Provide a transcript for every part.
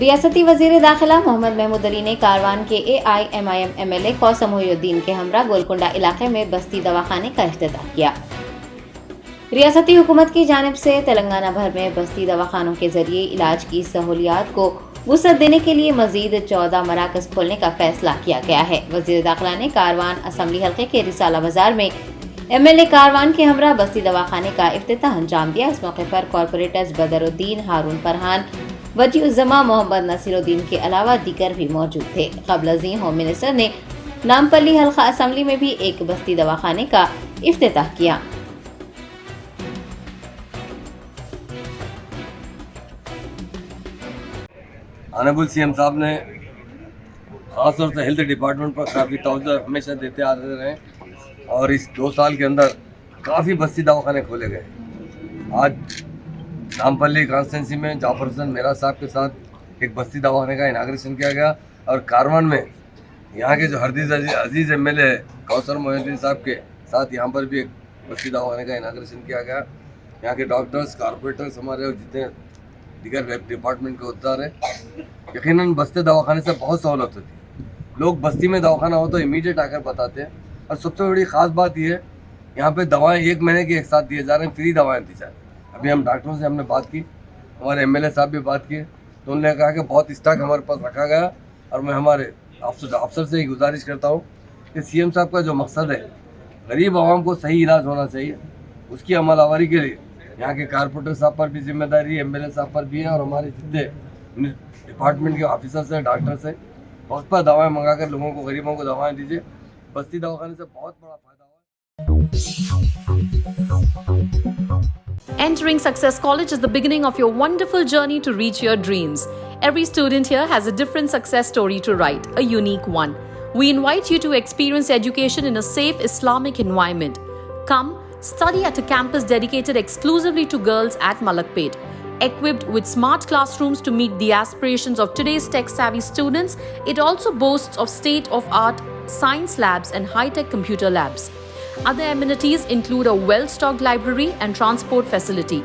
रियासती वजीर दाखिला मोहम्मद महमूद अली ने कारवान के AIMIM MLA कौसम मोहिउद्दीन के हमरा गोलकुंडा इलाके में बस्ती दवाखाने का इफ्तिताह किया। रियासती हुकूमत की जानिब से तेलंगाना भर में बस्ती दवाखानों के जरिए इलाज की सहूलियात को वुसअत देने के लिए मजीद 14 मराकज खोलने का फैसला किया गया है। वजीर दाखिला ने कारवान असम्बली हल्के के रिसाला बाजार में MLA कारवान के हमरा बस्ती दवाखाने का इफ्तिताह अंजाम दिया। इस मौके पर कॉरपोरेटर्स बदरुद्दीन, हारून फरहान, वजीउज़्ज़मा मोहम्मद नसीरुद्दीन के अलावा दीगर भी मौजूद थे। क़ब्ल होम मिनिस्टर ने नामपल्ली हल्का असम्बली में भी एक बस्ती दवाखाने का इफ्तिताह किया। ऑनरेबल CM साहब ने ख़ासतौर से हेल्थ डिपार्टमेंट पर काफ़ी तवज्जो हमेशा देते आ रहे हैं और इस 2 साल के अंदर काफ़ी बस्ती दवाखाने खोले गए। आज नामपल्ली कॉन्स्टिट्यूंसी में जाफर हसन मेरा साहब के साथ एक बस्ती दवाखाने का इनाग्रेशन किया गया और कारवान में यहाँ के जो अजीज़ MLA है कौसर मोहिउद्दीन साहब के साथ यहाँ पर भी एक बस्ती दवाखाने का इनाग्रेशन किया गया। यहाँ के डॉक्टर्स, कॉरपोरेटर्स, हमारे जितने दीगर डिपार्टमेंट के उद्दार है, यकीनन बस्ती दवाखाने से बहुत सहूलत होती है। लोग बस्ती में दवाखाना हो तो इमीडिएट आकर बताते हैं और सबसे बड़ी ख़ास बात यह है यहाँ पे दवाएं 1 महीने की एक साथ दिए जा रहे हैं, फ्री दवाएं दी जा रही हैं। अभी हम डॉक्टरों से हमने बात की, हमारे MLA साहब भी बात किए तो उन्होंने कहा कि बहुत स्टॉक हमारे पास रखा गया और मैं हमारे अफसर से ही गुजारिश करता हूँ कि CM साहब का जो मकसद है गरीब आवाम को सही इलाज होना चाहिए, उसकी अमलावरी के लिए यहाँ के कॉरपोरेटर साहब पर भी जिम्मेदारी है, MLA साहब पर भी है और हमारे जितने डिपार्टमेंट के ऑफिसर्स हैं, डॉक्टर्स हैं, वक्त पर दवाएँ मंगा कर लोगों को, गरीबों को दवाएँ दीजिए। बस्ती दवाखाने से बहुत बड़ा फ़ायदा हुआ। Entering Success College is the beginning of your wonderful journey to reach your dreams. Every student here has a different success story to write, a unique one. We invite you to experience education in a safe Islamic environment. Come, study at a campus dedicated exclusively to girls at Malakpet. Equipped with smart classrooms to meet the aspirations of today's tech-savvy students, it also boasts of state-of-art science labs and high-tech computer labs. Other amenities include a well-stocked library and transport facility.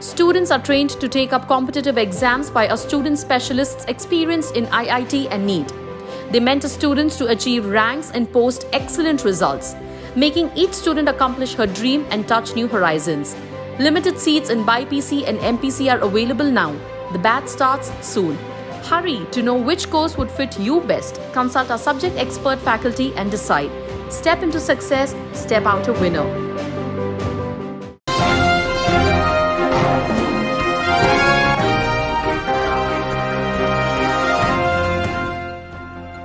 Students are trained to take up competitive exams by our student specialists experienced in IIT and NEET. They mentor students to achieve ranks and post excellent results, making each student accomplish her dream and touch new horizons. Limited seats in BPC and MPC are available now. The batch starts soon. Hurry to know which course would fit you best. Consult our subject expert faculty and decide. Step into success, step out a winner.